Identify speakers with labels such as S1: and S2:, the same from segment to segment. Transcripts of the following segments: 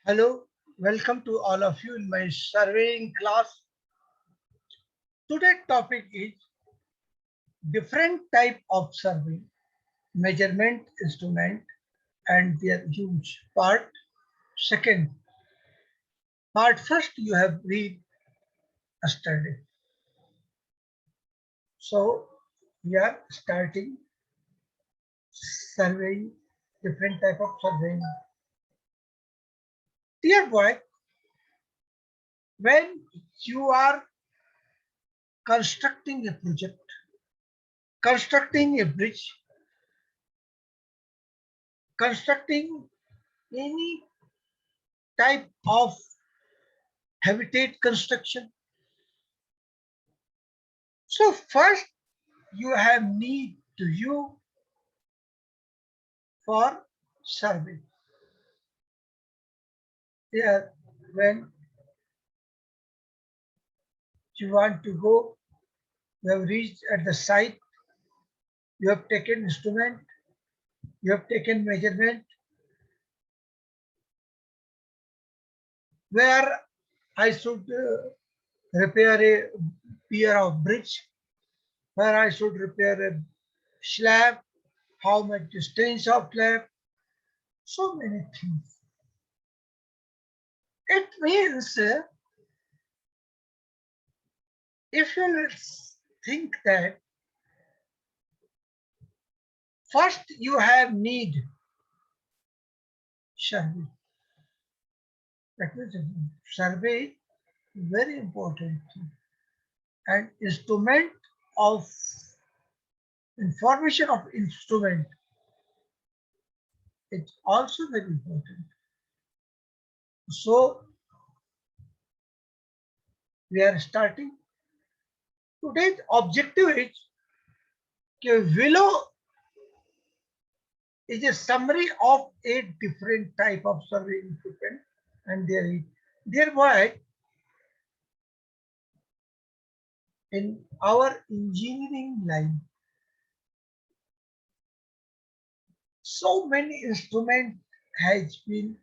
S1: Hello, welcome to all of you in my surveying class. Today's topic is different type of survey, measurement instrument and their use. Part second. Part first you have read yesterday. So we are starting surveying, different type of surveying. Dear boy, when you are constructing a project, constructing a bridge, constructing any type of habitat construction. So first you have need to you for survey. There when you want to go, you have reached at the site, you have taken instrument, you have taken measurement, where I should repair a pier of bridge, where I should repair a slab, how much distance of slab, so many things. It means if you think that first you have need survey. That means survey very important thing. And instrument of information of instrument it's also very important. So we are starting. Today's objective is below is a summary of 8 different type of survey equipment and thereby in our engineering line so many instruments has been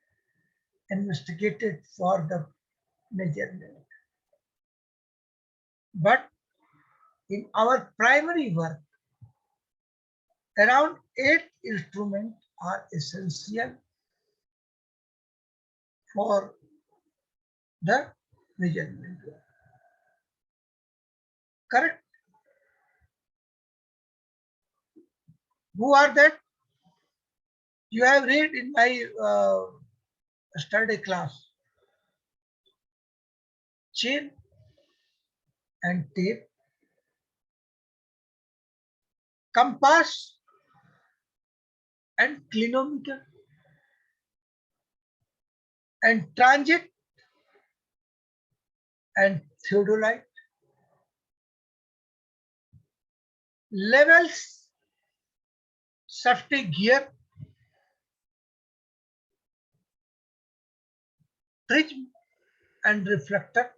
S1: investigated for the measurement. But in our primary work, around 8 instruments are essential for the measurement. Correct? Who are that? You have read in my study class. Chain and tape, compass and clinometer, and transit and theodolite, levels, safety gear, prism and reflector,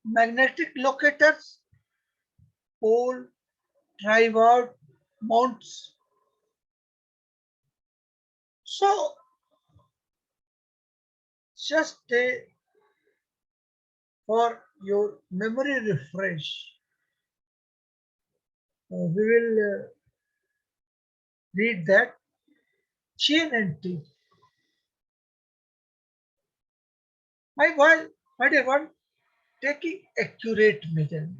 S1: magnetic locators, pole, tripod, mounts. So just for your memory refresh, we will read that chain and tape. My dear one, taking accurate measurement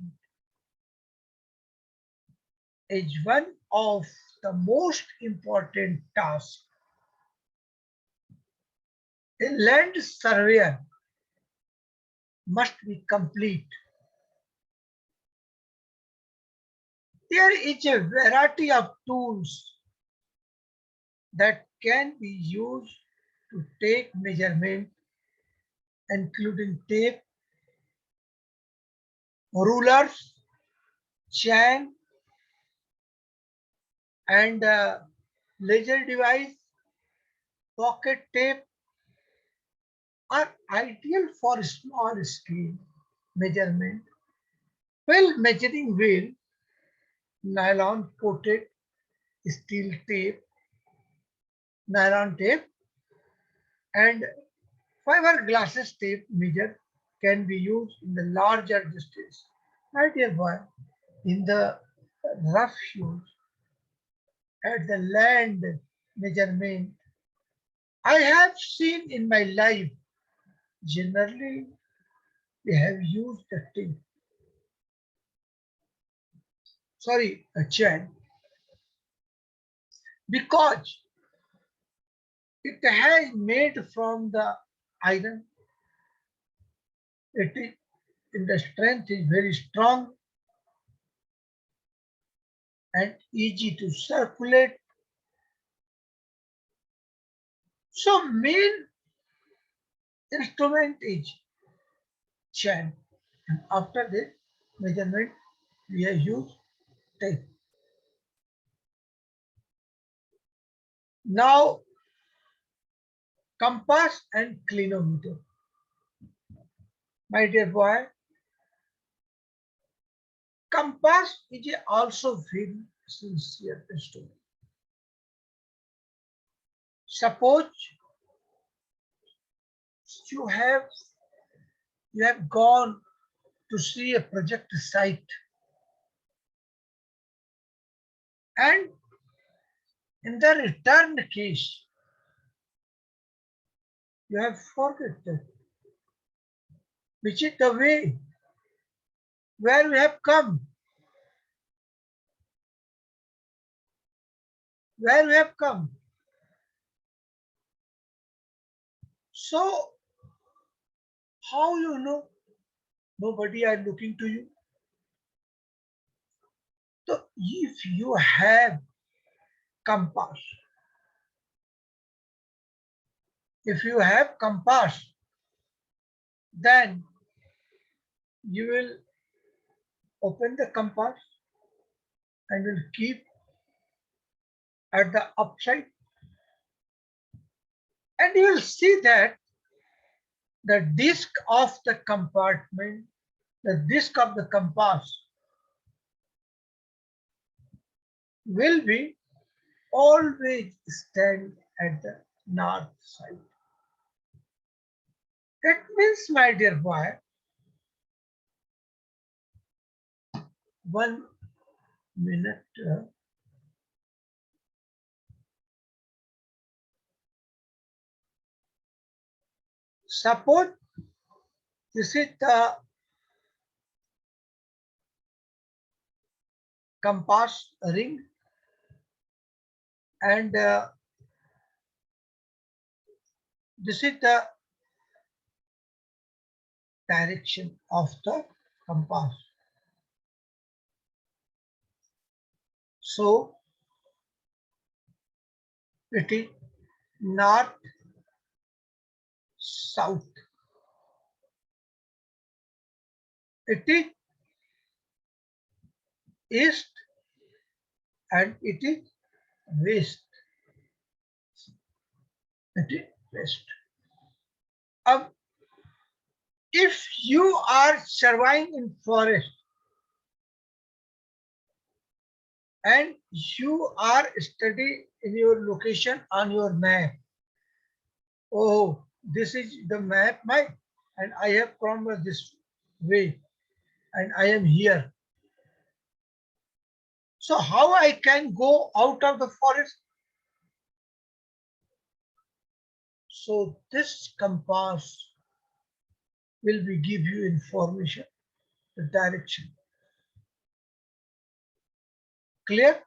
S1: is one of the most important tasks. A land surveyor must be complete. There is a variety of tools that can be used to take measurement, including tape, rulers, chain, and laser device, pocket tape are ideal for small scale measurement. Well, measuring wheel, nylon coated steel tape, nylon tape, and Fiberglass tape measure can be used in the larger distance. My dear boy, in the rough use at the land measurement, I have seen in my life, generally they have used the tape, sorry, a chain, because it has made from the iron. It is in the strength is very strong and easy to circulate. So main instrument is chain. And after this measurement, we have used tape. Now compass and clinometer. My dear boy, compass is also very sincere instrument. Suppose you have you have gone to see a project site and in the return case you have forgotten which is the way where we have come, where we have come. So how you know nobody are looking to you? So if you have compass, if you have compass, then you will open the compass and will keep at the upside, and you will see that the disc of the compartment, the disc of the compass will be always stand at the north side. That means, my dear boy, 1 minute. Suppose this is the compass ring and this is the direction of the compass. So it is north, south. It is east and it is west. It is west. If you are surviving in forest and you are studying in your location on your map, oh, this is the map, and I have come this way, and I am here. So how I can go out of the forest? So this compass will be give you information, the direction. Clear?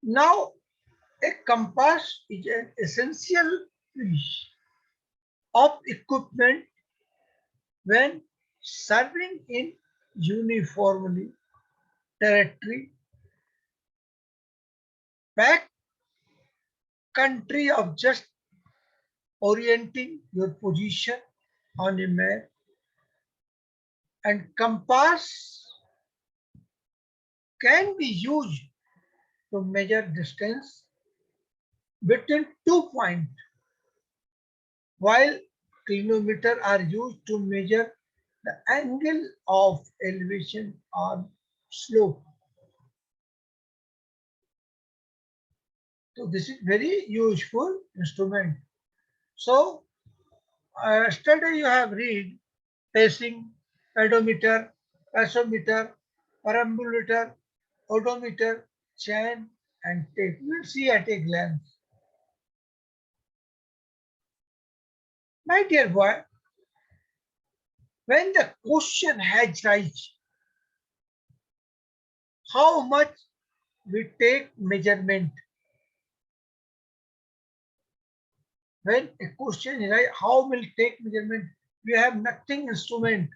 S1: Now, a compass is an essential piece of equipment when serving in uniformly territory, back country of just orienting your position on a map, and compass can be used to measure distance between 2 points, while clinometers are used to measure the angle of elevation on slope. So this is very useful instrument. So yesterday you have read pacing, pedometer, pasometer, perambulator, odometer, chain, and tape. You will see at a glance. My dear boy, when the question has raised, how much we take measurement? When a question is right, how will take measurement? We have nothing instrument.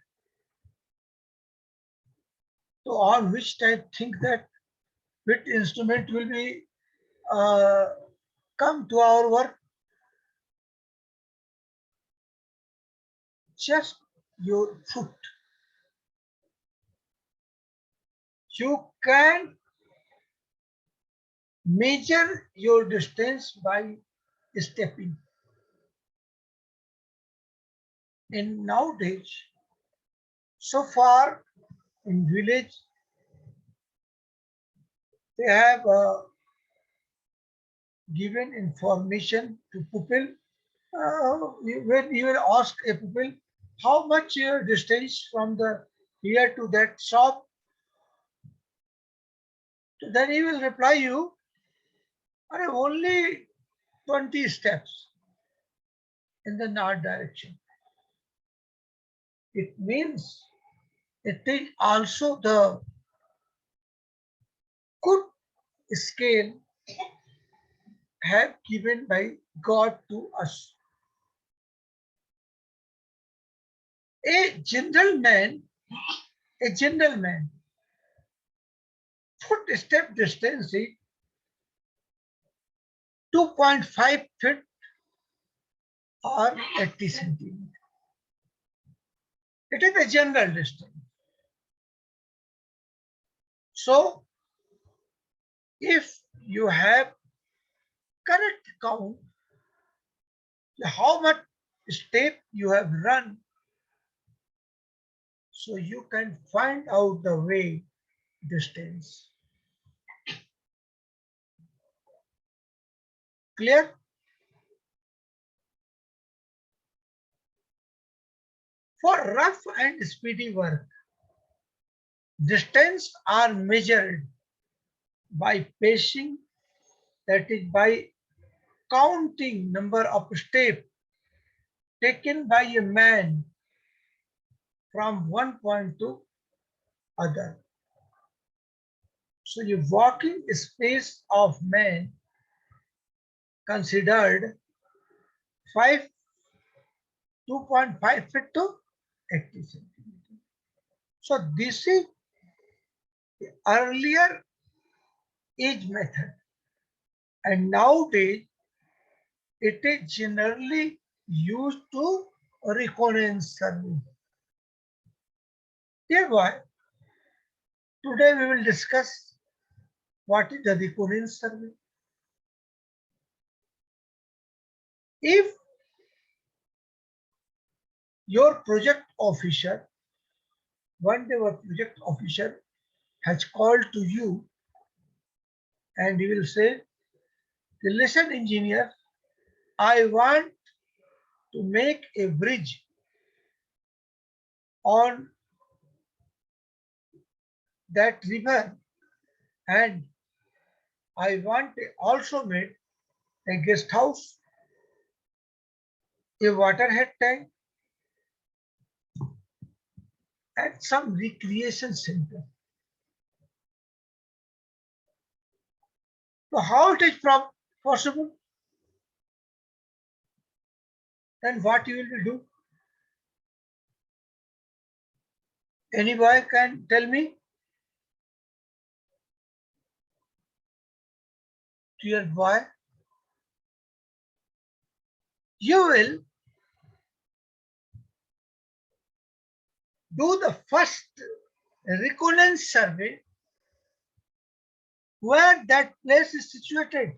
S1: So on which type think that which instrument will be come to our work? Just your foot. You can measure your distance by stepping. In nowadays, so far in village, they have given information to people. When you will ask a pupil how much distance from the here to that shop, then he will reply you, only 20 steps in the north direction. It means it is also the good scale have given by God to us. A gentleman, a gentleman, footstep distance is 2.5 feet or 80 centimeters. It is a general distance. So, if you have correct count, how much step you have run, so you can find out the way distance. Clear? For rough and speedy work, distance are measured by pacing, that is by counting number of steps taken by a man from one point to other. So the walking space of man considered 2.5 feet to 80 centimeters. So this is the earlier age method, and nowadays it is generally used to reconnaissance survey. Dear boy, today we will discuss what is the reconnaissance survey. If your project officer, one day your project officer has called to you and he will say, listen engineer, I want to make a bridge on that river, and I want to also make a guest house, a waterhead tank, and some recreation center. So how it is possible? Then what you will do? Any boy can tell me? Dear boy, you will do the first reconnaissance survey where that place is situated,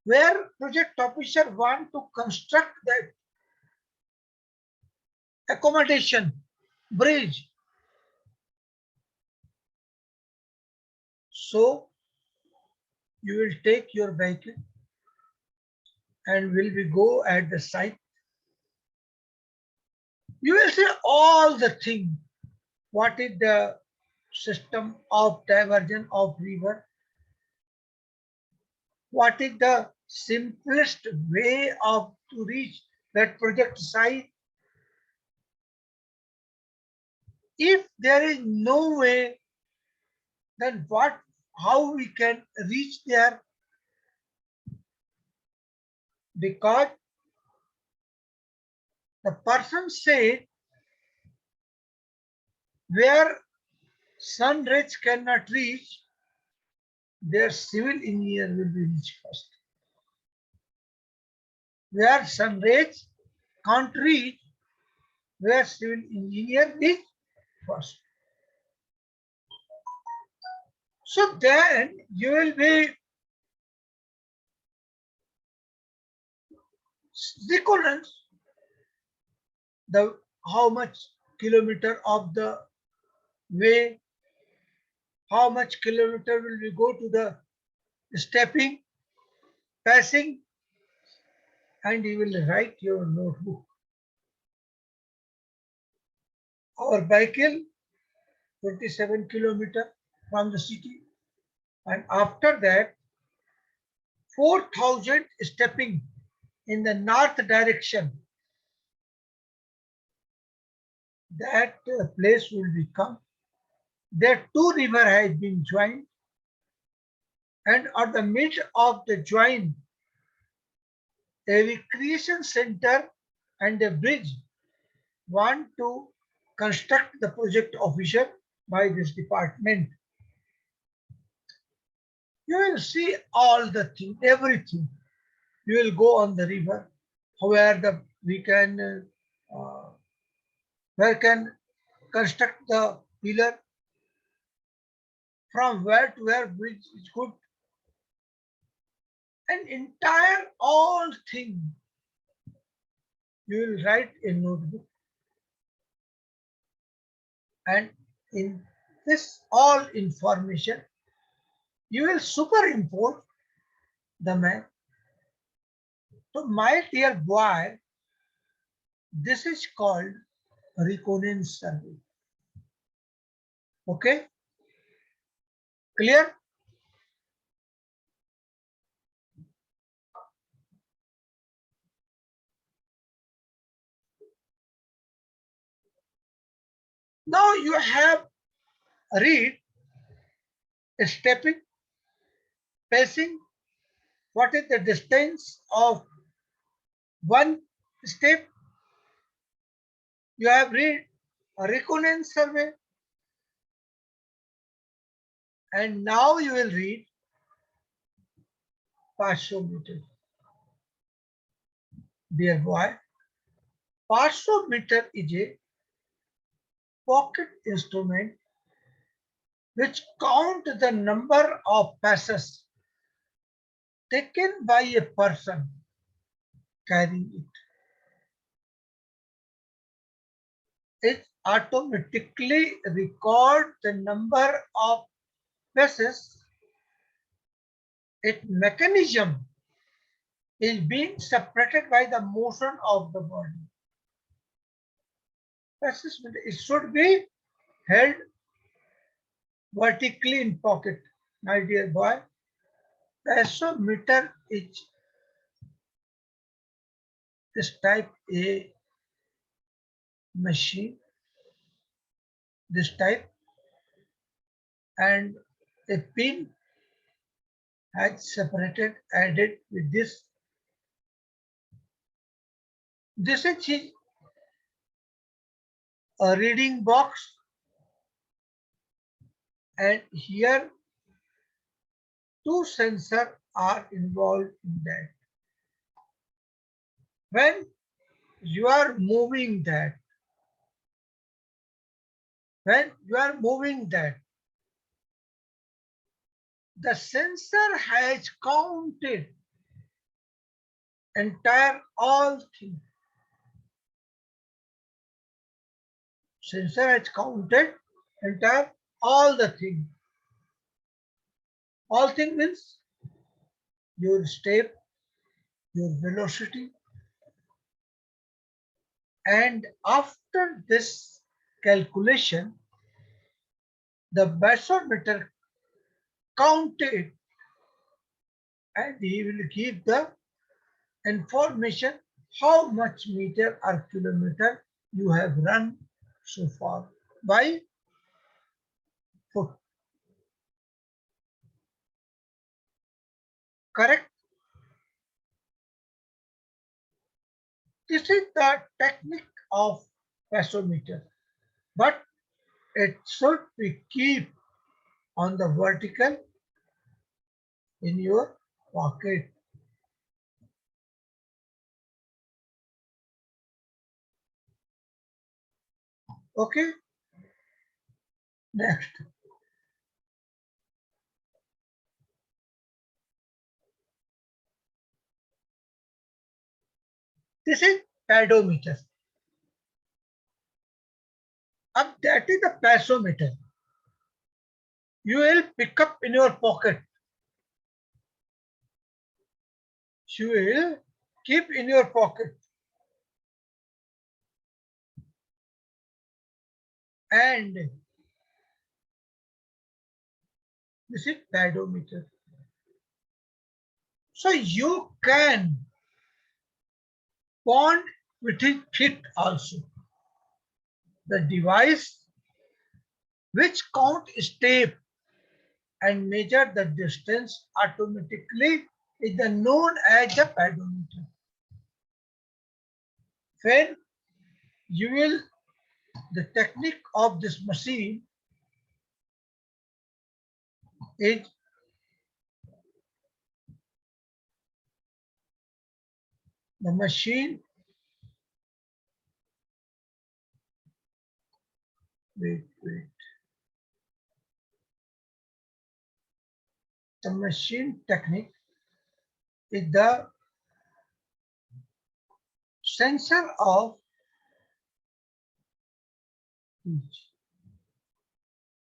S1: where project officer want to construct that accommodation, bridge, So you will take your vehicle and will we go at the site. You will see all the thing. What is the system of diversion of river? What is the simplest way of to reach that project site? If there is no way, then how we can reach there? Because the person said where sun rays cannot reach, their civil engineer will be reached first. Where sun rays can't reach, where civil engineer reach first. So then you will be recurrent the how much kilometer of the way, how much kilometer will we go to the stepping, passing, and you will write your notebook. Our vehicle 27 kilometer from the city, and after that 4,000 stepping in the north direction. That place will become. There two river has been joined, and at the mid of the join, a recreation center and a bridge want to construct the project officer by this department. You will see all the thing, everything. You will go on the river where we can where can construct the pillar, from where to where bridge is good, an entire all thing you will write in notebook, and in this all information you will superimpose the map. So my dear boy, this is called reconnaissance survey. Okay, clear? Now you have read stepping, pacing, what is the distance of one step. You have read a reconnaissance survey, and now you will read parsometer. Dear boy, parsometer is a pocket instrument which count the number of passes taken by a person carrying it. It automatically records the number of passes. Its mechanism is being separated by the motion of the body. Passes, it should be held vertically in pocket, my dear boy. Passometer is this type A machine, this type, and a pin has separated, added with this. This is a reading box, and here two sensors are involved in that. When you are moving that, the sensor has counted entire all things. Sensor has counted entire all the things. All thing means your step, your velocity, and after this calculation, the barometer counted and he will give the information how much meter or kilometer you have run so far by foot. Correct? This is the technique of barometer, but it should be keep on the vertical in your pocket. Okay, next. This is pedometer. अब that is the pesometer. You will pick up in your pocket. You will keep in your pocket. And this is pedometer. So you can bond with it fit also. The device which count step and measure the distance automatically is the known as the pedometer. When you will, the technique of this machine is the machine, wait, the machine technique is the sensor of each.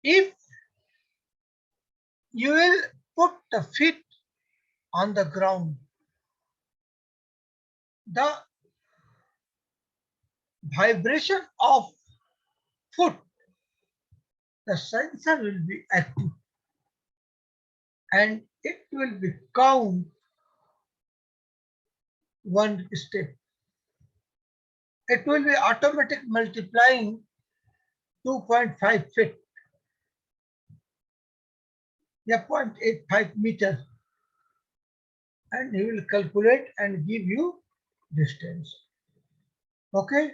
S1: If you will put the feet on the ground, the vibration of foot, the sensor will be active and it will be count one step. It will be automatic multiplying 2.5 feet, yeah, 0.85 meters, and he will calculate and give you distance. Okay.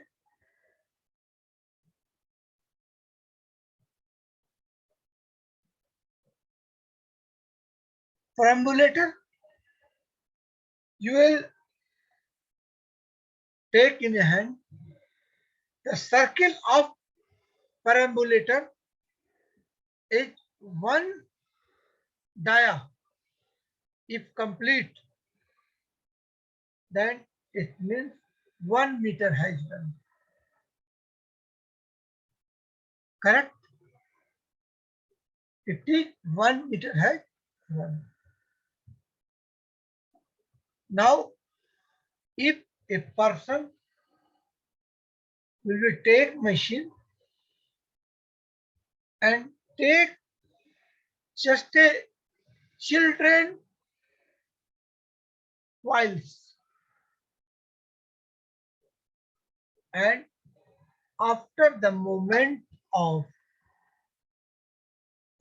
S1: Perambulator, you will take in a hand the circle of perambulator is one dia. If complete, then it means 1 meter has done. Correct? It is 1 meter has run. Now, if a person will take machine and take just a children whiles and after the movement of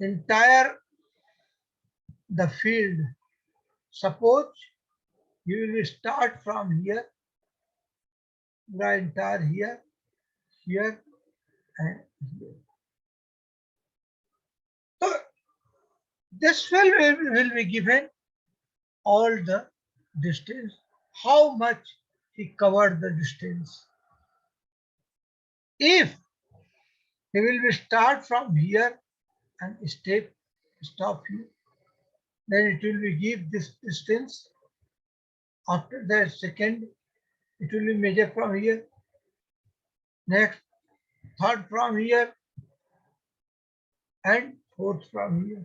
S1: entire the field, suppose you will start from here, the entire here, here and here. So this will be given all the distance, how much he covered the distance. If he will be start from here and stop here, then it will be give this distance. After that second, it will be measured from here. Next, third from here, and fourth from here.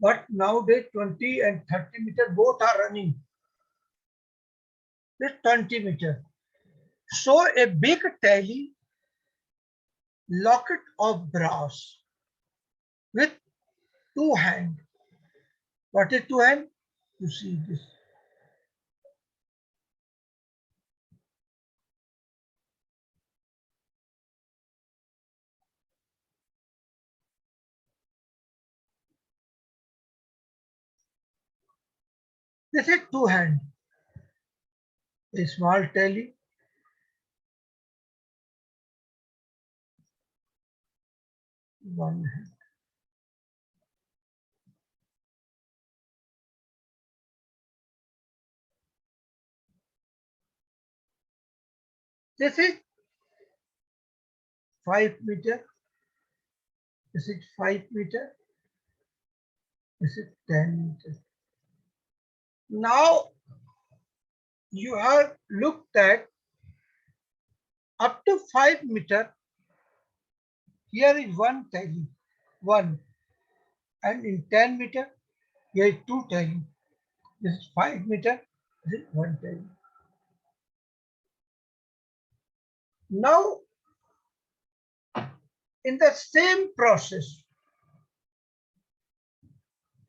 S1: But nowadays 20 and 30 meter both are running. This 20 meter. So a big tally locket of brass with two hands. What is two hands? You see this. This is two hand. A small tally. One hand. This is 5 meter. This is 5 meter. This is 10 meter. Now you have looked at up to 5 meter. Here is one tally. One. And in 10 meter, here is two tally. This is 5 meter. This is one tally. Now, in the same process,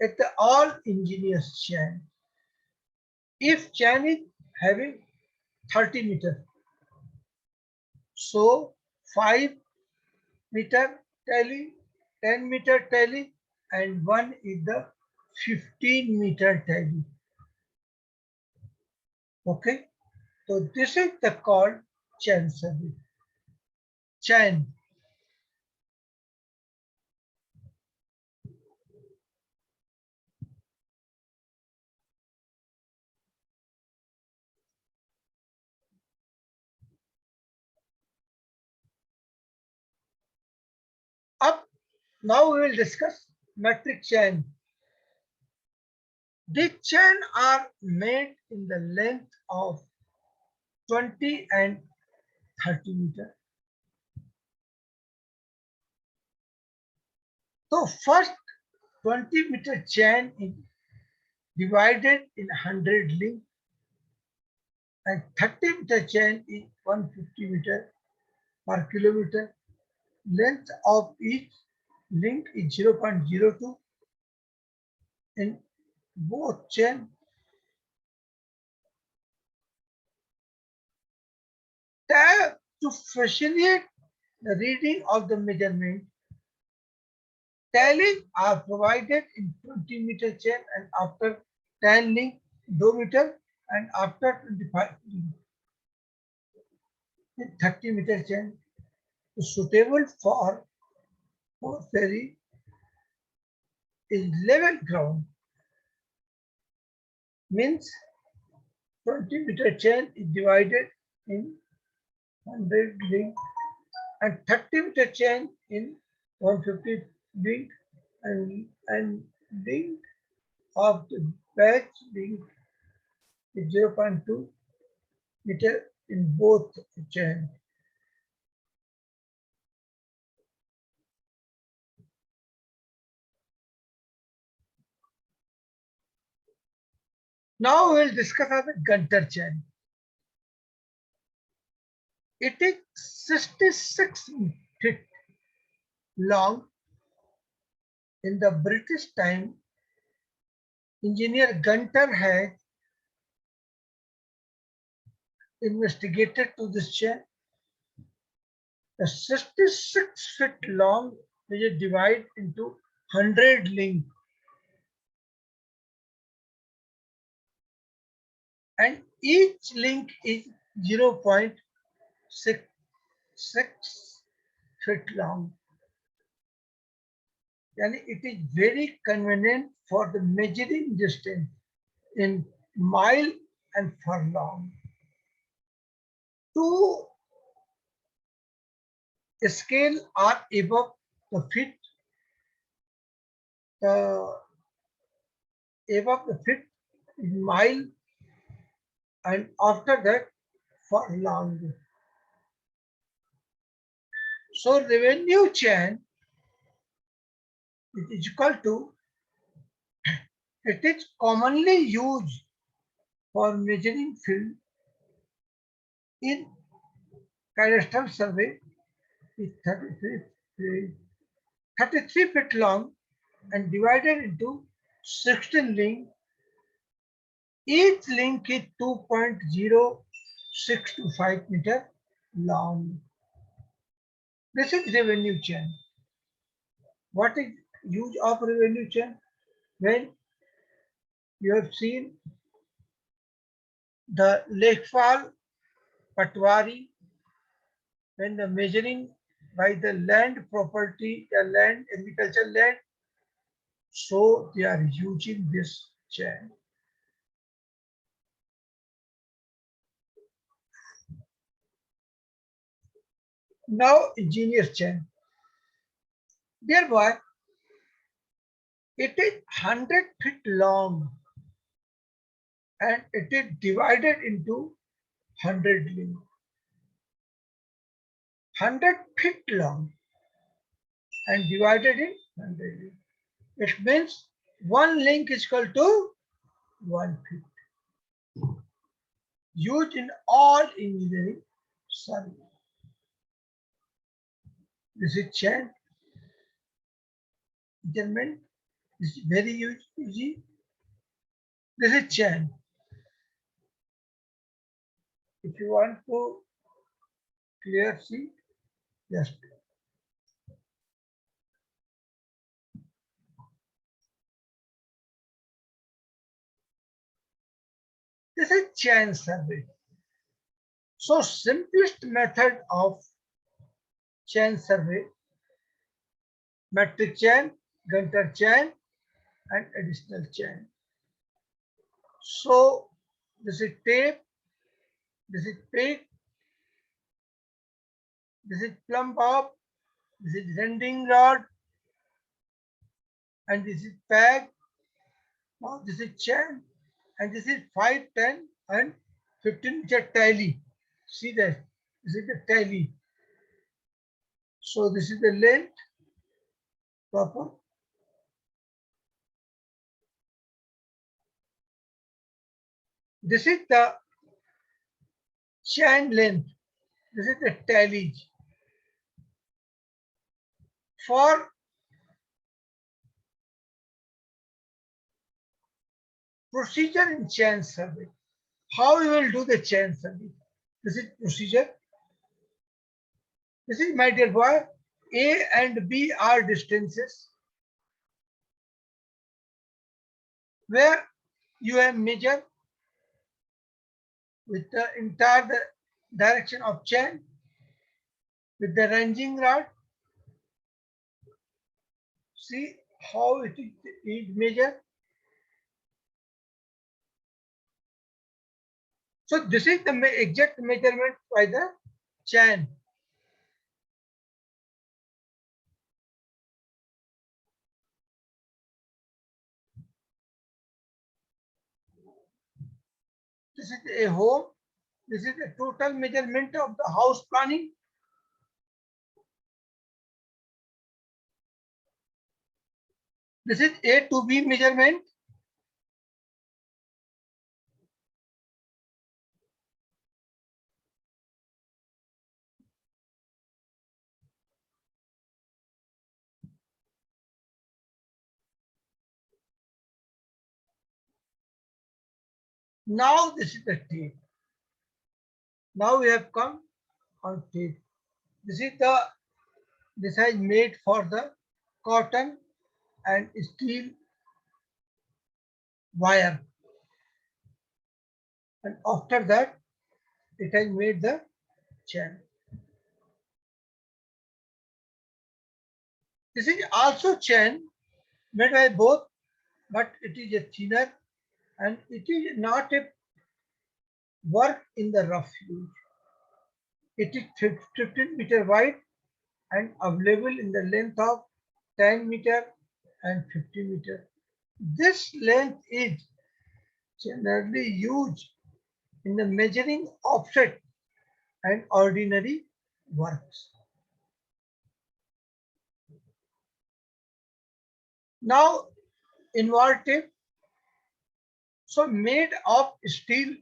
S1: at the all engineers chain, if chain is having 30 meter, so 5 meter tally, 10 meter tally, and one is the 15 meter tally. Okay, so this is the called chain survey. Chain. Up now we will discuss metric chain. These chain are made in the length of 20 and 30 meter. So first 20-meter chain is divided in 100 link and 30-meter chain is 150 meter per kilometer. Length of each link is 0.02 in both chain. To facilitate the reading of the measurement, tallies are provided in 20-meter chain and after 10 link 2 meter and after 25 link in 30-meter chain is suitable for ferry is level ground. Means 20-meter chain is divided in 100 link and 30-meter chain in 150 link and link of the batch link is 0.2 meter in both chain. Now we will discuss the Gunter chain. It is 66 feet long. In the British time, engineer Gunter has investigated to this chain. The 66 feet long is divided into 100 link and each link is 0.66 feet long. And it is very convenient for the measuring distance in mile and furlong. Two scale are above the feet, above the feet in mile and after that furlong. So revenue chain is equal to It is commonly used for measuring field in cadastral survey. Is 33 feet long and divided into 16 links. Each link is 2.0625 meter long. This is revenue chain. What is use of revenue chain? When you have seen the lakefall patwari, when the measuring by the land property, the land, agricultural land, so they are using this chain. Now engineer's chain. Dear boy, it is 100 feet long and it is divided into 100 links. 100 feet long and divided in 100 links. It means one link is equal to 1 feet. Used in all engineering survey. This is chain measurement. This is very easy. This is chain. If you want to clear see, just this is chain survey. So simplest method of chain survey, metric chain, Gunter chain, and additional chain. So this is tape, this is pick, this is plumb bob, this is rending rod, and this is peg. Now this is chain, and this is 5, 10, and 15 meter tally. See that? This is the tally. So this is the length proper. This is the chain length. This is the tally. For procedure in chain survey, how you will do the chain survey? This is procedure. This is, my dear boy, A and B are distances where you have measured with the entire direction of chain with the ranging rod. See how it is measured. So this is the exact measurement by the chain. This is a home. This is the total measurement of the house planning. This is A to B measurement. Now this is the tape. Now we have come on tape. This is the design made for the cotton and steel wire. And after that, it has made the chain. This is also chain made by both, but it is a thinner and it is not a work in the rough use. It is 15 meter wide and available in the length of 10 meter and 50 meter. This length is generally used in the measuring offset and ordinary works. Now, involved tape. So made of steel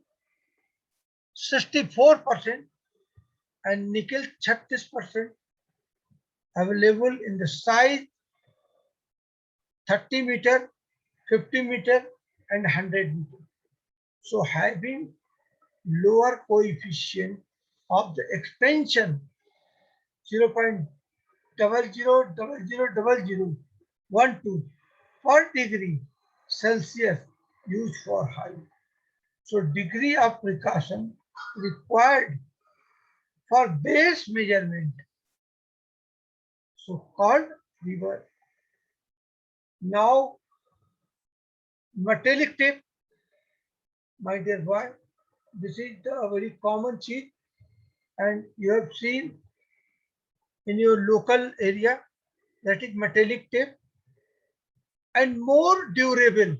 S1: 64% and nickel 36%, available in the size 30 meter, 50 meter and 100 meter. So having lower coefficient of the expansion 0.00000012 per degree Celsius used for height. So degree of precaution required for base measurement, so called river. Now metallic tape, my dear boy, this is the very common cheat and you have seen in your local area, that is metallic tape, and more durable,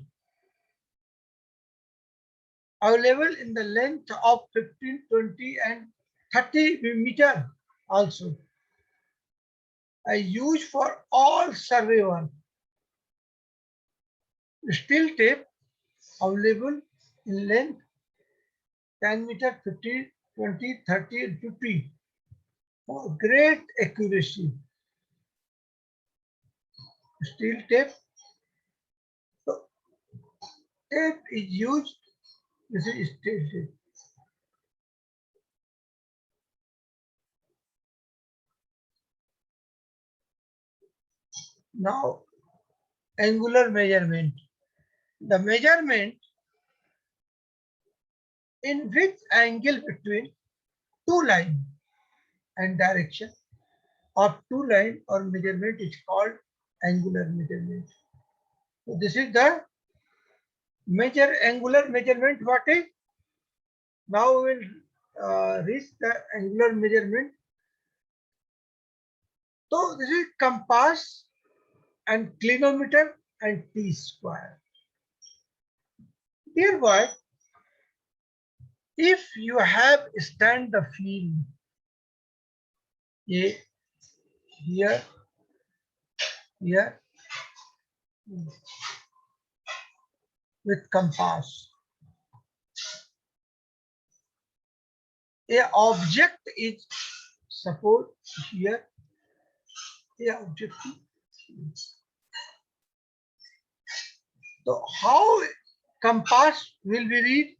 S1: available in the length of 15, 20 and 30 meter also. I use for all survey work. Steel tape available in length 10 meter, 50, 20, 30 and 50 for great accuracy. Steel tape. So tape is used. This is steel tape. Now angular measurement. The measurement in which angle between two lines and direction of two lines or measurement is called angular measurement. So this is the angular measurement. What is? Now we will reach the angular measurement. So this is compass and clinometer and t-square. Dear boy, if you have stand the field here, here with compass, a object is suppose here, a object. So how compass will be read?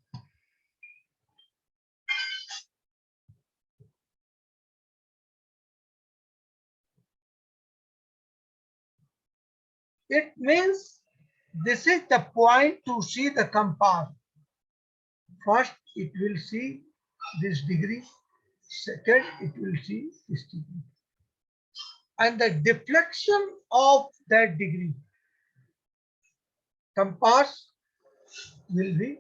S1: It means this is the point to see the compass. First, it will see this degree. Second, it will see this degree. And the deflection of that degree, compass will be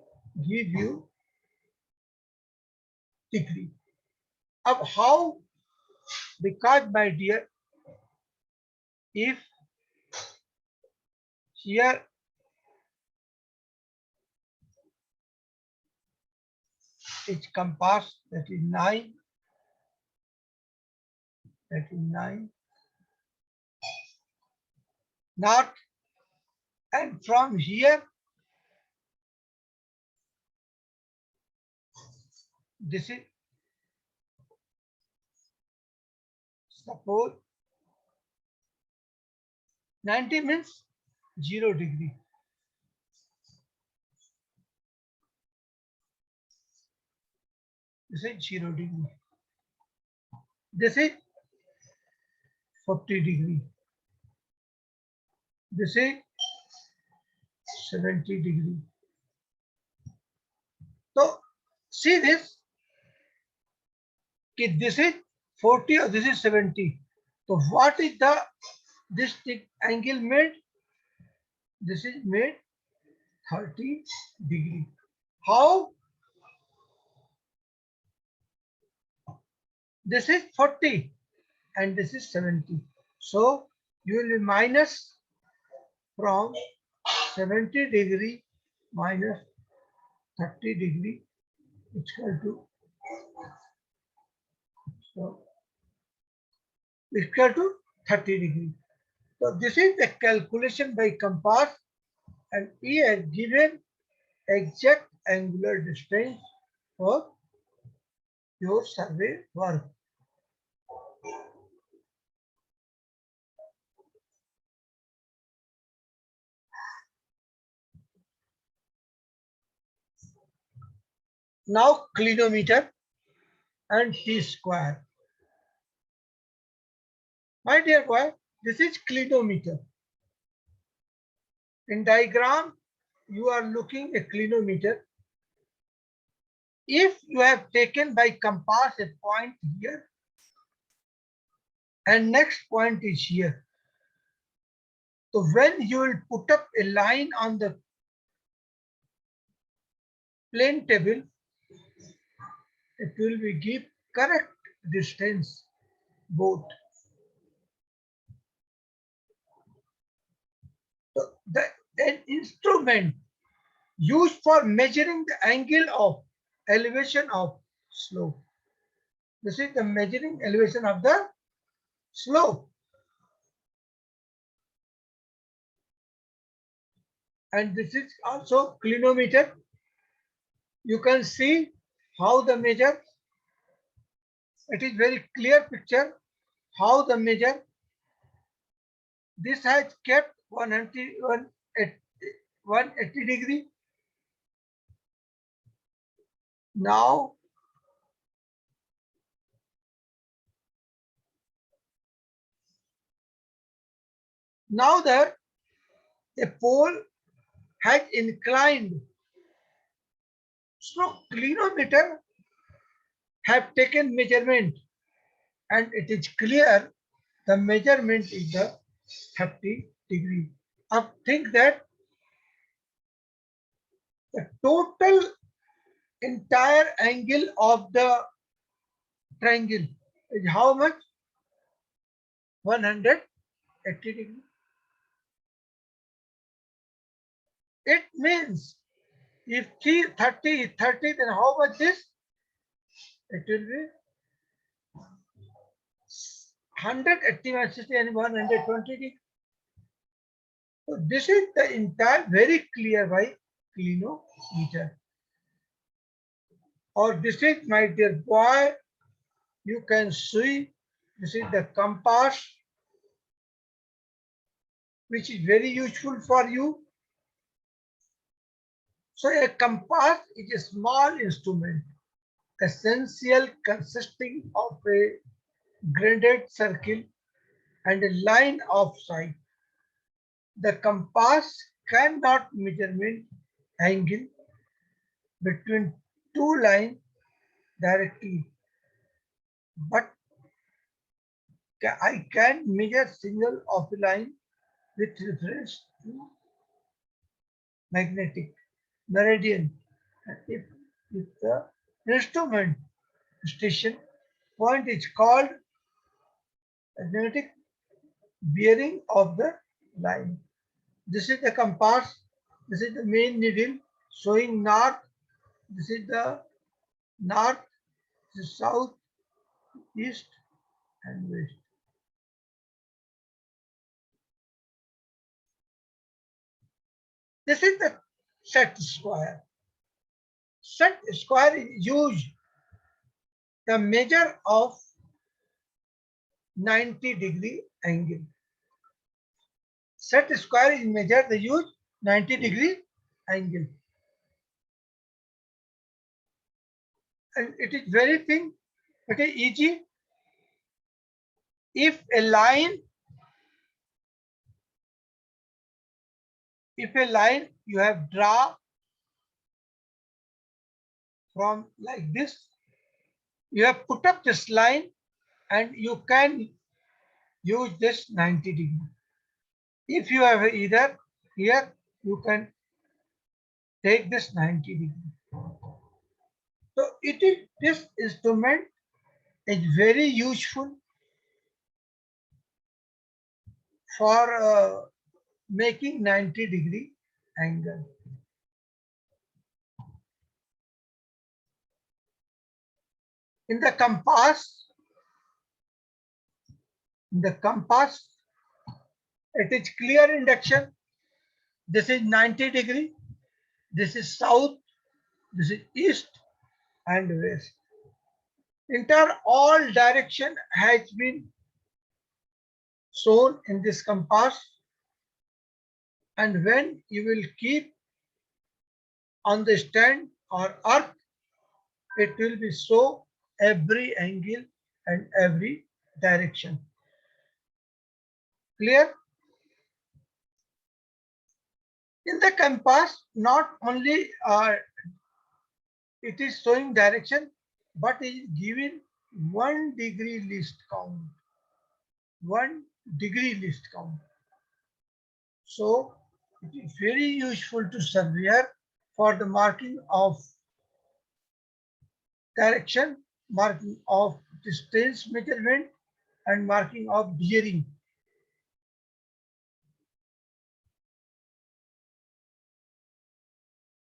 S1: give you degree. Of how? Because my dear, if here is compass, that is 9, north, and from here this is suppose 90 means 0 degree. This is 0 degree. This is 40 degree. This is 70 degree. So see this, this is 40 or this is 70. So what is the this angle made? This is made 30 degree. How? This is 40 and this is 70. So you will be minus from 70 degree minus 30 degree equal to, so equal to 30 degree. So this is the calculation by compass, and here given exact angular distance for your survey work. Now clinometer and T-square. My dear boy, this is clinometer. In diagram, you are looking a clinometer. If you have taken by compass a point here and next point is here, so when you will put up a line on the plane table, it will be give correct distance both. So an instrument used for measuring the angle of elevation of slope. This is the measuring elevation of the slope. And this is also clinometer. You can see how the measure. It is very clear picture how the measure. This has kept 180 degree. Now that a pole has inclined, so clinometer have taken measurement and it is clear the measurement is the 30 degree. I think that the total entire angle of the triangle is how much? 180 degree. It means if 30 is 30, then how much this? It will be 180 minus 60 and 120 degree. So this is the entire very clear by clinometer. Or this is, my dear boy, you can see this is the compass, which is very useful for you. So a compass is a small instrument, essential consisting of a graded circle and a line of sight. The compass cannot measurement angle between two lines directly, but I can measure signal of a line with reference to magnetic meridian. If the instrument station point is called magnetic bearing of the line. This is the compass. This is the main needle showing north. This is the north, this is south, east, and west. This is the set square. Set square is used the measure of 90 degree angle. Set square is measure the use 90 degree angle. And it is very thing, it is easy. If a line you have draw from like this, you have put up this line and you can use this 90 degree. If you have either here, you can take this 90 degree. So it is, this instrument is very useful for making 90 degree angle. In the compass, it is clear induction. This is 90 degree. This is south, this is east and west. Entire all direction has been shown in this compass, and when you will keep on the stand or earth, it will be show every angle and every direction. Clear? In the compass, not only it is showing direction, but it is giving 1 degree least count. 1 degree least count. So it is very useful to surveyor for the marking of direction, marking of distance measurement, and marking of bearing.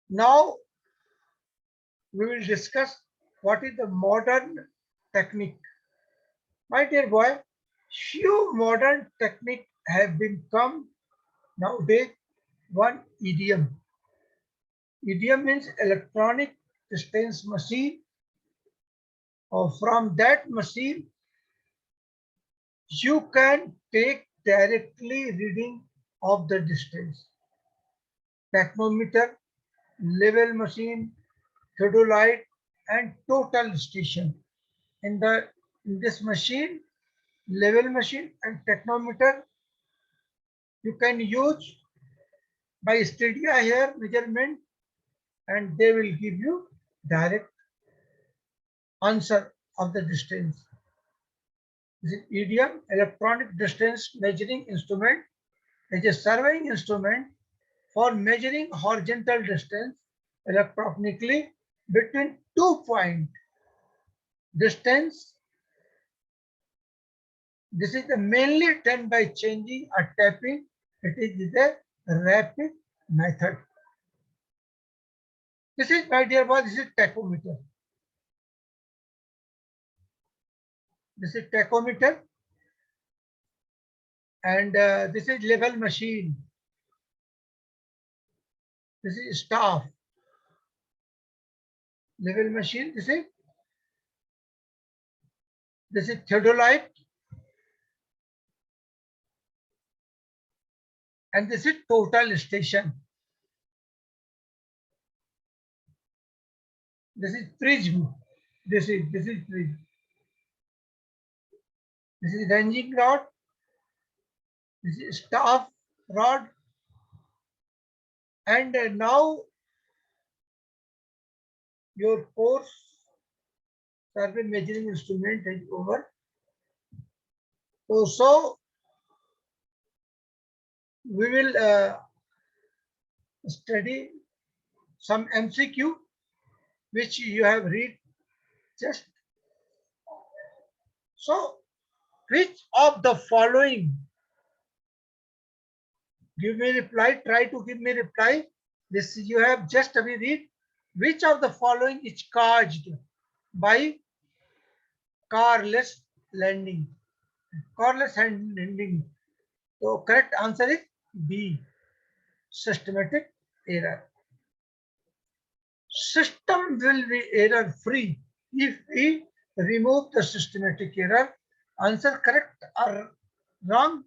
S1: Now we will discuss what is the modern technique. My dear boy, few modern technique have been come nowadays. One EDM. EDM means electronic distance machine. Or from that machine, you can take directly reading of the distance. Technometer, level machine, theodolite, and total station. In this machine, level machine and technometer, you can use by stadia here measurement, and they will give you direct answer of the distance. This is EDM, electronic distance measuring instrument, is a surveying instrument for measuring horizontal distance electronically between 2 points. Distance, this is mainly done by changing a tapping. It is a rapid method. This is, my dear boy, this is tachometer. This is tachometer, and this is level machine. This is staff. Level machine, this is theodolite, and this is total station. This is prism. This is prism. This is ranging rod. This is staff rod. And now your course survey measuring instrument is over. So we will study some MCQ which you have read just. So which of the following, give me reply, try to give me reply. This you have just read. Which of the following is caused by carless landing? Carless landing. So correct answer is B, systematic error. System will be error free if we remove the systematic error. Answer correct or wrong?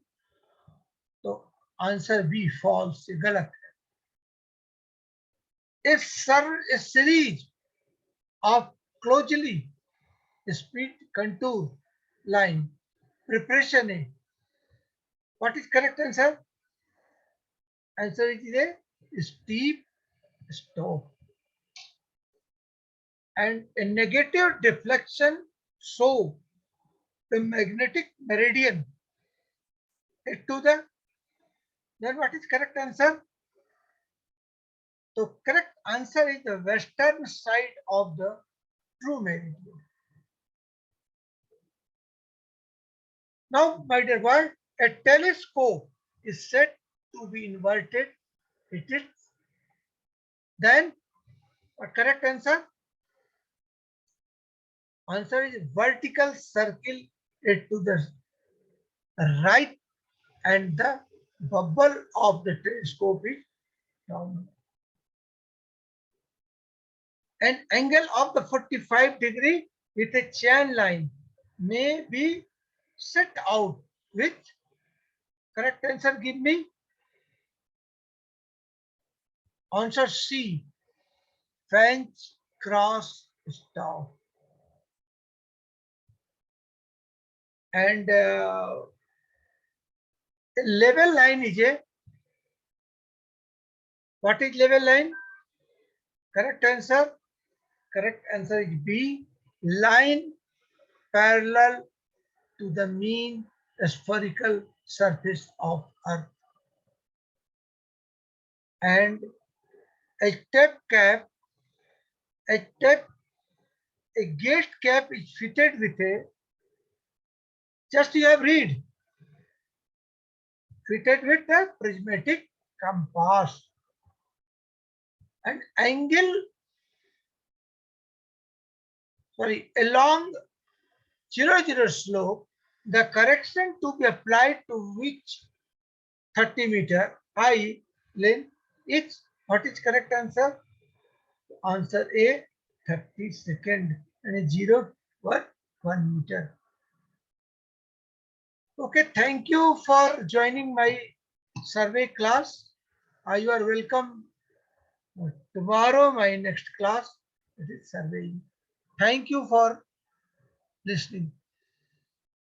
S1: So answer B, false, galat. If a series of closely speed contour line preparation A, what is correct answer? Answer is a steep slope. And a negative deflection show the magnetic meridian to the, then what is correct answer? So correct answer is the western side of the true meridian. Now, my dear boy, a telescope is said to be inverted. It is then what correct answer? Answer is vertical circle it to the right, and the bubble of the telescope is down. An angle of the 45-degree with a chain line may be set out with, correct answer give me, answer C, fence, cross, staff. And level line is a, what is level line? Correct answer is B, line parallel to the mean spherical surface of Earth. And a step cap, a step, a gate cap is fitted with a, just you have read, fitted with a prismatic compass. And angle, along 0, 0 slope, the correction to be applied to which 30-meter high length is, what is correct answer? Answer A, 30 second, and a 0 for 1 meter. Okay, thank you for joining my survey class. You are welcome tomorrow, my next class, it is surveying. Thank you for listening.